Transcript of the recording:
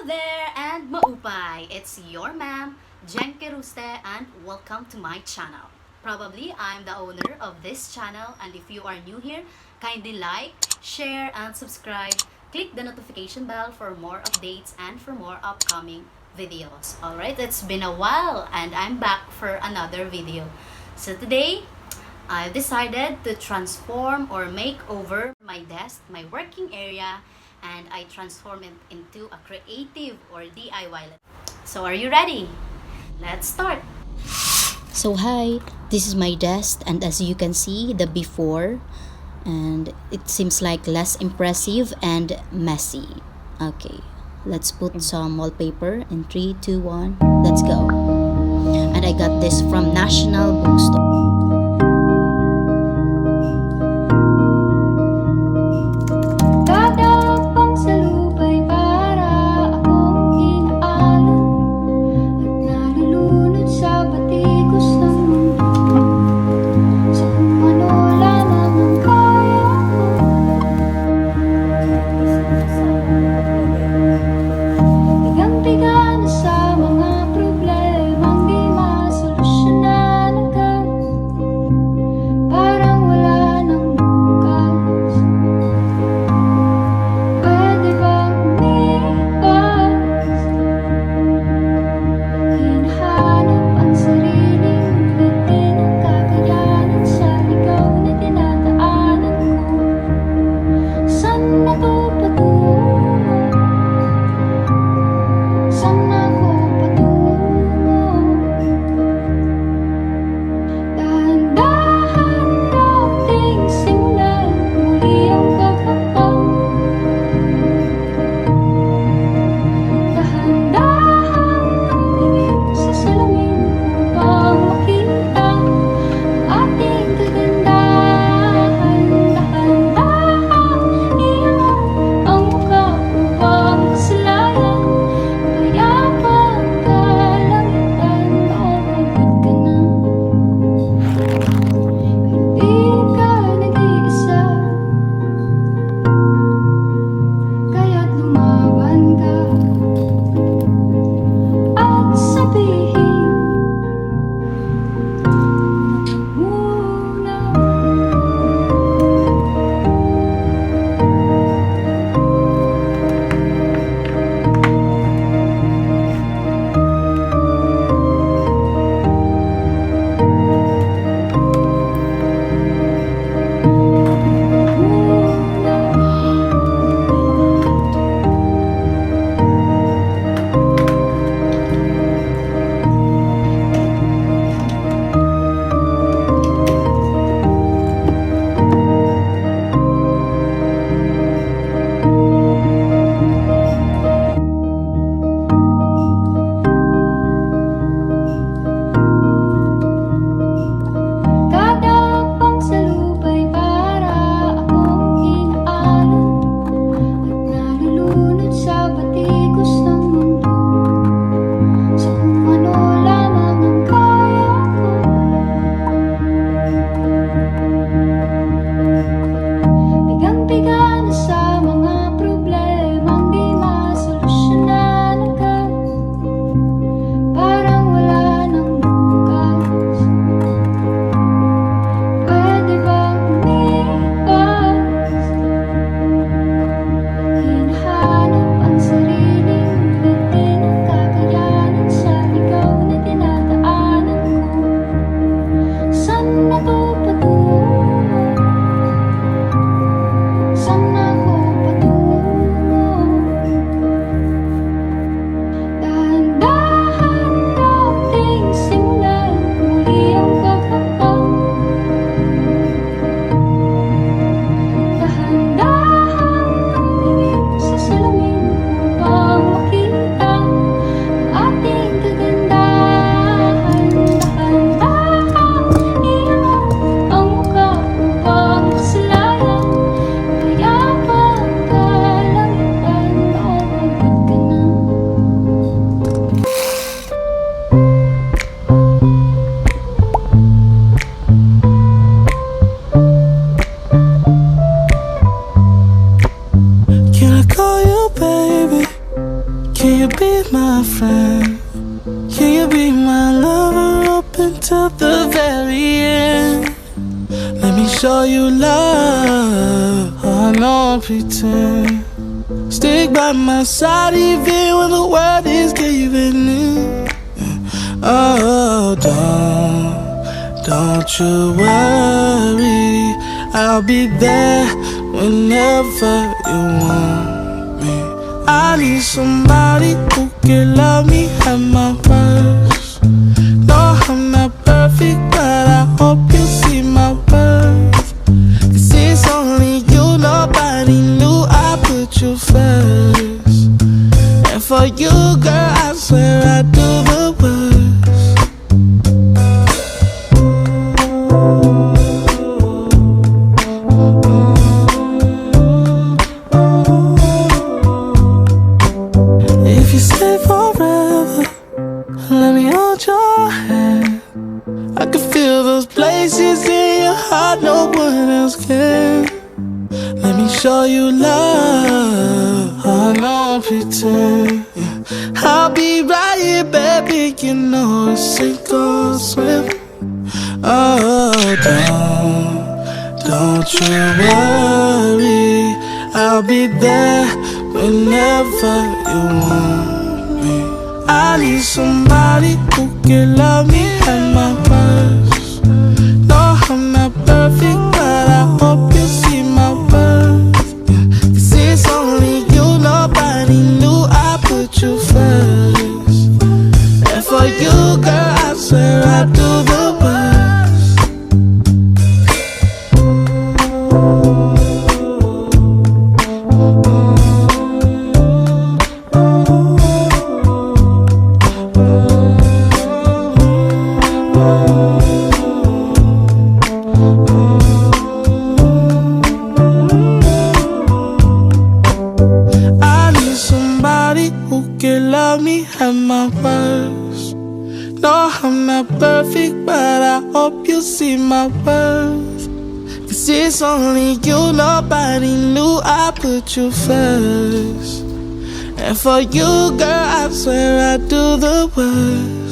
there and maupay! It's your ma'am, Genkie Ruste, and welcome to my channel. Probably I'm the owner of this channel, and if you are new here, kindly like, share, and subscribe. Click the notification bell for more updates and for more upcoming videos. Alright, it's been a while and I'm back for another video. So today, I've decided to transform or make over my desk, my working area, and I transform it into a creative or DIY. So are you ready? Let's start! So hi, this is my desk, and as you can see the before, and it seems like less impressive and messy. Okay, let's put some wallpaper in 3, 2, 1, let's go. And I got this from National Bookstore. my friend? Can you be my lover up until the very end? Let me show you love. Oh, I don't pretend. Stick by my side even when the world is giving in. Oh, don't you worry, I'll be there whenever you want me. I need somebody who can love me at my worst. No, I'm not perfect, but I hope you see my worth. 'Cause it's only you, nobody knew I put you first. And for you, girl, I swear I do the worst. If you stay forever, let me hold your hand. I can feel those places in your heart no one else can. Let me show you love. I don't pretend. I'll be right here, baby. You know it's sink or swim. Oh, don't you worry, I'll be there whenever you want me. I need somebody who can love me at my worst. No, I'm not perfect, but I hope you see my worth. 'Cause it's only you, nobody knew I put you first. And for you, girl, I swear I do the worst. I need somebody who can love me at my worst. No, I'm not perfect, but I hope you see my worth. 'Cause it's only you, nobody knew I put you first. And for you, girl, I swear I do the worst.